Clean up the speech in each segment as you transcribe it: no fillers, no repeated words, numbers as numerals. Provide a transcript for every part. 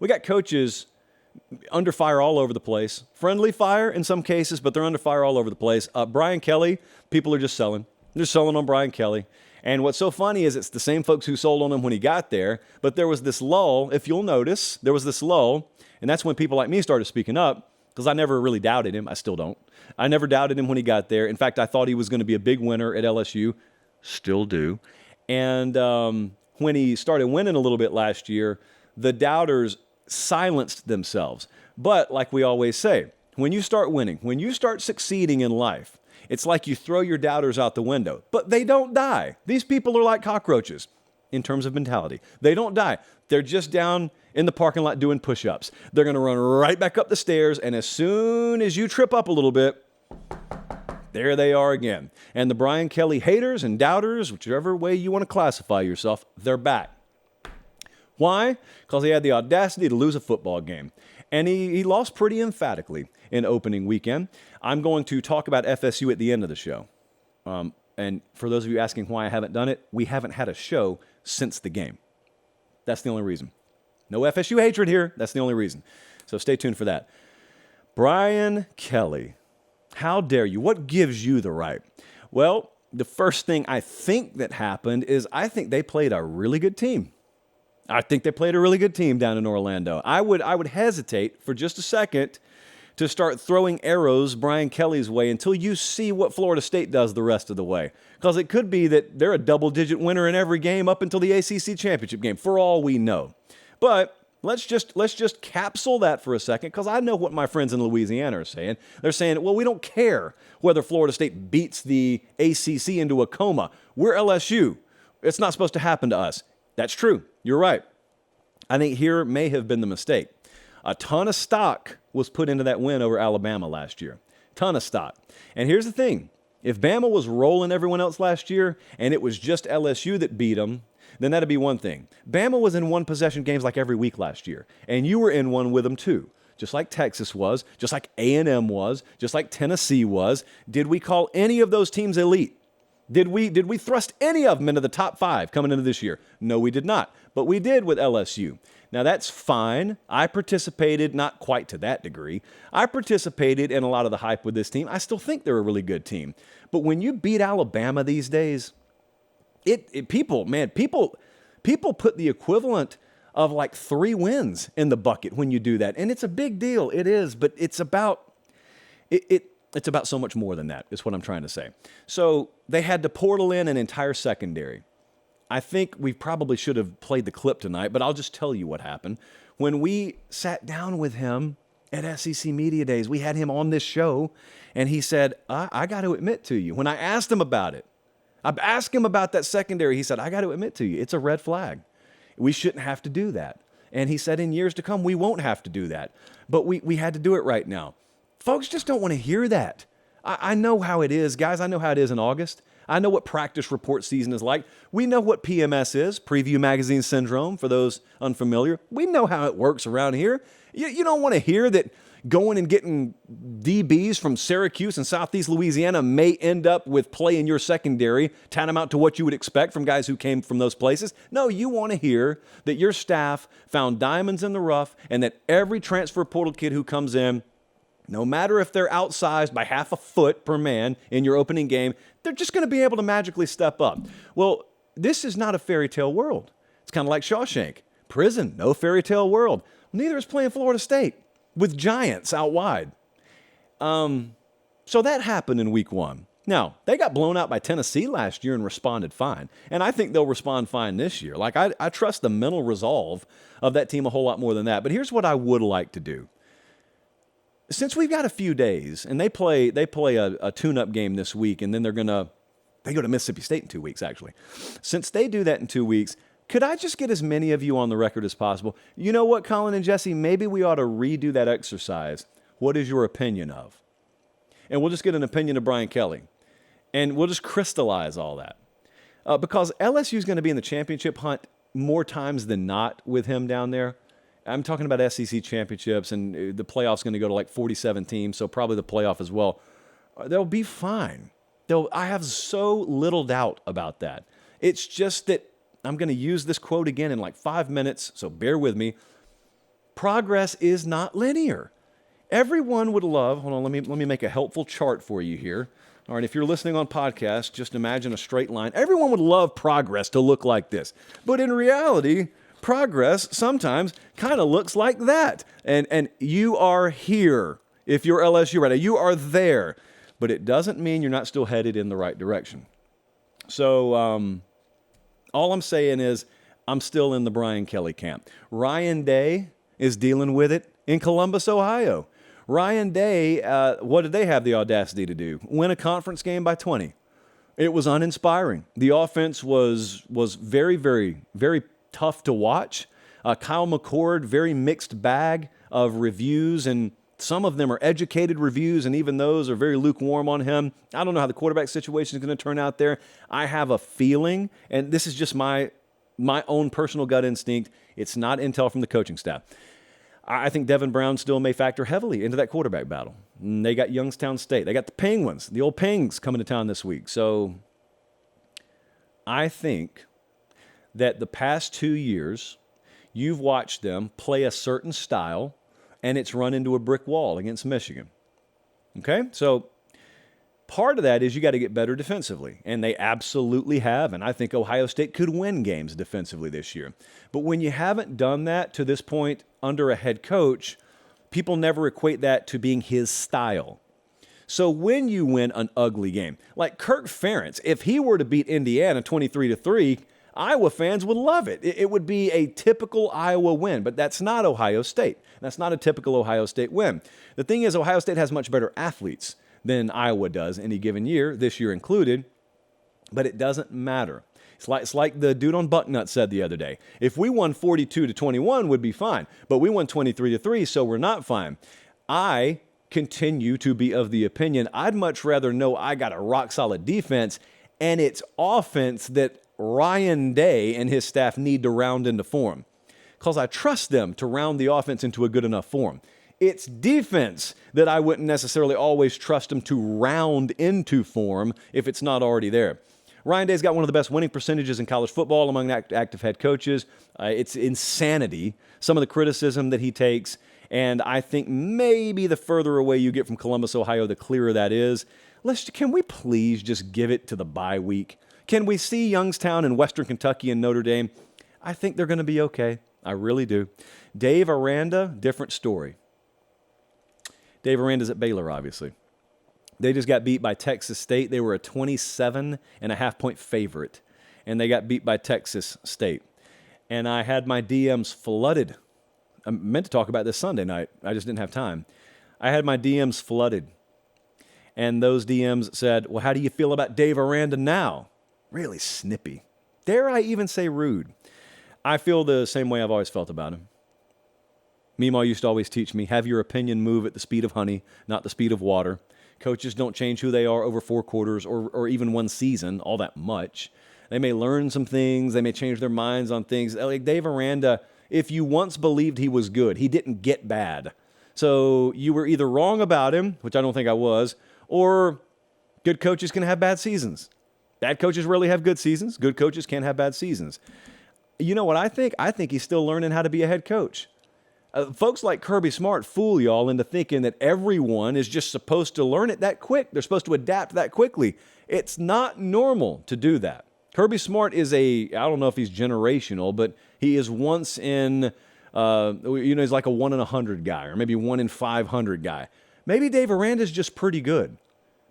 We got coaches under fire all over the place. Friendly fire in some cases, but they're under fire all over the place. Brian Kelly, people are just selling. They're selling on Brian Kelly. And what's so funny is it's the same folks who sold on him when he got there, but there was this lull, if you'll notice, there was this lull, and that's when people like me started speaking up, because I never really doubted him. I still don't. I never doubted him when he got there. In fact, I thought he was going to be a big winner at LSU. Still do. And when he started winning a little bit last year, the doubters silenced themselves. But like we always say, when you start winning, when you start succeeding in life, it's like you throw your doubters out the window. But they don't die. These people are like cockroaches in terms of mentality. They don't die. They're just down in the parking lot doing push-ups. They're going to run right back up the stairs, and as soon as you trip up a little bit, there they are again. And the Brian Kelly haters and doubters, whichever way you want to classify yourself, they're back. Why? Because he had the audacity to lose a football game. And he lost pretty emphatically in opening weekend. I'm going to talk about FSU at the end of the show. And for those of you asking why I haven't done it, we haven't had a show since the game. That's the only reason. No FSU hatred here. That's the only reason. So stay tuned for that. Brian Kelly, how dare you? What gives you the right? Well, the first thing I think that happened is I think they played a really good team. I think they played a really good team down in Orlando. I would hesitate for just a second to start throwing arrows Brian Kelly's way until you see what Florida State does the rest of the way. Because it could be that they're a double-digit winner in every game up until the ACC championship game, for all we know. But let's just capsule that for a second, because I know what my friends in Louisiana are saying. They're saying, well, we don't care whether Florida State beats the ACC into a coma. We're LSU. It's not supposed to happen to us. That's true. You're right. I think here may have been the mistake. A ton of stock was put into that win over Alabama last year. Ton of stock. And here's the thing. If Bama was rolling everyone else last year and it was just LSU that beat them, then that'd be one thing. Bama was in one-possession games like every week last year, and you were in one with them too, just like Texas was, just like A&M was, just like Tennessee was. Did we call any of those teams elite? Did we thrust any of them into the top 5 coming into this year? No, we did not, but we did with LSU. Now, that's fine. I participated, not quite to that degree. I participated in a lot of the hype with this team. I still think they're a really good team. But when you beat Alabama these days, people put the equivalent of like 3 wins in the bucket when you do that. And it's a big deal. It is, but it's about so much more than that, is what I'm trying to say. So they had to portal in an entire secondary. I think we probably should have played the clip tonight, but I'll just tell you what happened. When we sat down with him at SEC Media Days, we had him on this show, and he said, I got to admit to you, when I asked him about it, I asked him about that secondary, he said, I got to admit to you, it's a red flag. We shouldn't have to do that. And he said, in years to come, we won't have to do that. But we had to do it right now. Folks just don't want to hear that. I know how it is, guys. I know how it is in August. I know what practice report season is like. We know what PMS is, Preview Magazine Syndrome, for those unfamiliar. We know how it works around here. You don't want to hear that going and getting DBs from Syracuse and Southeast Louisiana may end up with play in your secondary, tantamount to what you would expect from guys who came from those places. No, you want to hear that your staff found diamonds in the rough and that every transfer portal kid who comes in, no matter if they're outsized by half a foot per man in your opening game, they're just going to be able to magically step up. Well, this is not a fairy tale world. It's kind of like Shawshank. Prison, no fairy tale world. Neither is playing Florida State with giants out wide. So that happened in week 1. Now, they got blown out by Tennessee last year and responded fine. And I think they'll respond fine this year. Like, I trust the mental resolve of that team a whole lot more than that. But here's what I would like to do. Since we've got a few days, and they play a tune-up game this week, and then they go to Mississippi State in 2 weeks, actually. Since they do that in 2 weeks, could I just get as many of you on the record as possible? You know what, Colin and Jesse, maybe we ought to redo that exercise. What is your opinion of? And we'll just get an opinion of Brian Kelly, and we'll just crystallize all that. Because LSU is going to be in the championship hunt more times than not with him down there. I'm talking about SEC championships, and the playoff's going to go to like 47 teams, so probably the playoff as well. They'll be fine. I have so little doubt about that. It's just that I'm going to use this quote again in like 5 minutes, so bear with me. progress is not linear. Everyone would love, hold on, let me make a helpful chart for you here. All right, if you're listening on podcast, just imagine a straight line. Everyone would love progress to look like this. But in reality, progress sometimes kind of looks like that. And you are here. If you're LSU right now, you are there. But it doesn't mean you're not still headed in the right direction. So all I'm saying is I'm still in the Brian Kelly camp. Ryan Day is dealing with it in Columbus, Ohio. Ryan Day, what did they have the audacity to do? Win a conference game by 20. It was uninspiring. The offense was very, very, very tough to watch. Kyle McCord, very mixed bag of reviews, and some of them are educated reviews, and even those are very lukewarm on him. I don't know how the quarterback situation is going to turn out there. I have a feeling, and this is just my own personal gut instinct, it's not intel from the coaching staff. I think Devin Brown still may factor heavily into that quarterback battle. And they got Youngstown State. They got the Penguins, the old Pings, coming to town this week. So I think that the past 2 years, you've watched them play a certain style, and it's run into a brick wall against Michigan. Okay? So part of that is you got to get better defensively, and they absolutely have, and I think Ohio State could win games defensively this year. But when you haven't done that to this point under a head coach, people never equate that to being his style. So when you win an ugly game, like Kirk Ferentz, if he were to beat Indiana 23-3, Iowa fans would love it. It would be a typical Iowa win, but that's not Ohio State. That's not a typical Ohio State win. The thing is, Ohio State has much better athletes than Iowa does any given year, this year included, but it doesn't matter. It's like the dude on Bucknut said the other day. If we won 42-21, would be fine, but we won 23-3, so we're not fine. I continue to be of the opinion I'd much rather know I got a rock-solid defense and it's offense that Ryan Day and his staff need to round into form, because I trust them to round the offense into a good enough form. It's defense that I wouldn't necessarily always trust them to round into form if it's not already there. Ryan Day's got one of the best winning percentages in college football among active head coaches. It's insanity, some of the criticism that he takes, and I think maybe the further away you get from Columbus, Ohio, the clearer that is. Can we please just give it to the bye week? Can we see Youngstown and Western Kentucky and Notre Dame? I think they're going to be okay. I really do. Dave Aranda, different story. Dave Aranda's at Baylor, obviously. They just got beat by Texas State. They were a 27.5-point favorite, and they got beat by Texas State. And I had my DMs flooded. I meant to talk about this Sunday night. I just didn't have time. I had my DMs flooded. And those DMs said, well, how do you feel about Dave Aranda now? Really snippy. Dare I even say rude? I feel the same way I've always felt about him. Meemaw used to always teach me, have your opinion move at the speed of honey, not the speed of water. Coaches don't change who they are over 4 quarters or even one season all that much. They may learn some things. They may change their minds on things. Like Dave Aranda, if you once believed he was good, he didn't get bad. So you were either wrong about him, which I don't think I was, or good coaches can have bad seasons. Bad coaches rarely have good seasons. Good coaches can't have bad seasons. You know what I think? I think he's still learning how to be a head coach. Folks like Kirby Smart fool y'all into thinking that everyone is just supposed to learn it that quick. They're supposed to adapt that quickly. It's not normal to do that. Kirby Smart is I don't know if he's generational, but he is once in, he's like a 1 in 100 guy, or maybe 1 in 500 guy. Maybe Dave Aranda's just pretty good.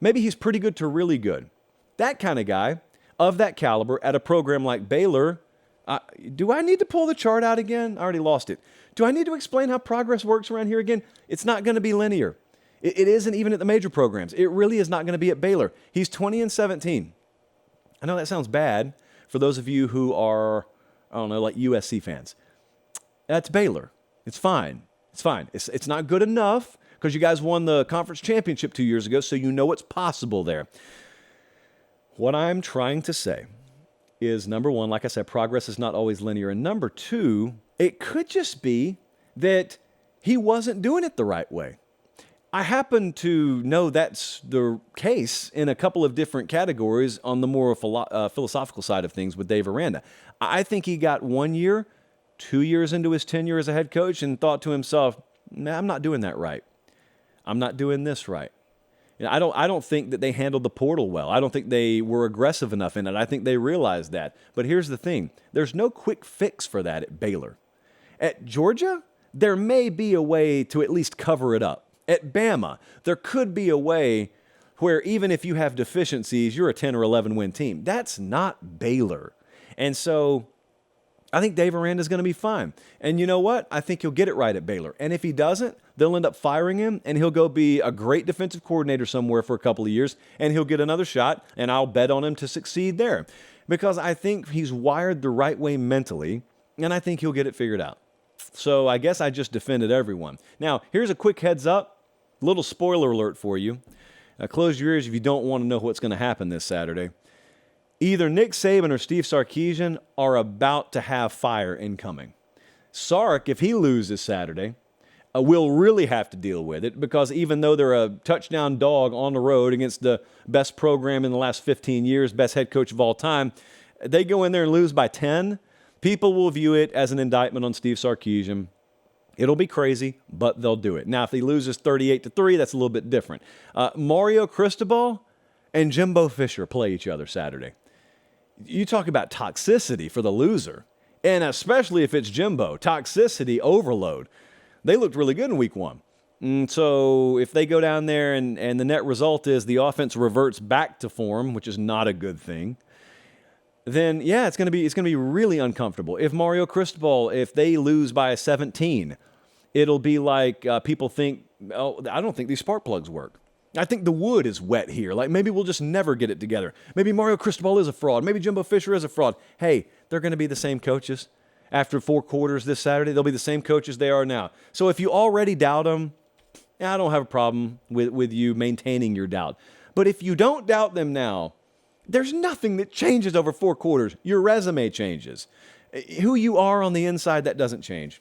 Maybe he's pretty good to really good. That kind of guy, of that caliber, at a program like Baylor, do I need to pull the chart out again? I already lost it. Do I need to explain how progress works around here again? It's not going to be linear. It isn't even at the major programs. It really is not going to be at Baylor. He's 20-17. I know that sounds bad for those of you who are, like USC fans. That's Baylor. It's fine. It's fine. It's not good enough because you guys won the conference championship 2 years ago, so you know what's possible there. What I'm trying to say is, number one, like I said, progress is not always linear. And number two, it could just be that he wasn't doing it the right way. I happen to know that's the case in a couple of different categories on the more philosophical side of things with Dave Aranda. I think he got 1 year 2 years into his tenure as a head coach and thought to himself, nah, I'm not doing that right. I'm not doing this right. I don't think that they handled the portal well. I don't think they were aggressive enough in it. I think they realized that. But here's the thing. There's no quick fix for that at Baylor. At Georgia, there may be a way to at least cover it up. At Bama, there could be a way where even if you have deficiencies, you're a 10 or 11 win team. That's not Baylor. And so I think Dave Aranda's going to be fine. And you know what? I think he'll get it right at Baylor. And if he doesn't, they'll end up firing him, and he'll go be a great defensive coordinator somewhere for a couple of years, and he'll get another shot, and I'll bet on him to succeed there. Because I think he's wired the right way mentally, and I think he'll get it figured out. So I guess I just defended everyone. Now, here's a quick heads up, little spoiler alert for you. Close your ears if you don't want to know what's going to happen this Saturday. Either Nick Saban or Steve Sarkisian are about to have fire incoming. Sark, if he loses Saturday, will really have to deal with it because even though they're a touchdown dog on the road against the best program in the last 15 years, best head coach of all time, they go in there and lose by 10, people will view it as an indictment on Steve Sarkisian. It'll be crazy, but they'll do it. Now, if he loses 38-3, that's a little bit different. Mario Cristobal and Jimbo Fisher play each other Saturday. You talk about toxicity for the loser, and especially if it's Jimbo, toxicity overload. They looked really good in week 1. And so if they go down there and the net result is the offense reverts back to form, which is not a good thing, then yeah, it's going to be really uncomfortable. If Mario Cristobal, if they lose by 17, it'll be like people think, oh, I don't think these spark plugs work. I think the wood is wet here. Like maybe we'll just never get it together. Maybe Mario Cristobal is a fraud. Maybe Jimbo Fisher is a fraud. Hey, they're going to be the same coaches. After 4 quarters this Saturday, they'll be the same coaches they are now. So if you already doubt them, I don't have a problem with you maintaining your doubt. But if you don't doubt them now, there's nothing that changes over 4 quarters. Your resume changes. Who you are on the inside, that doesn't change.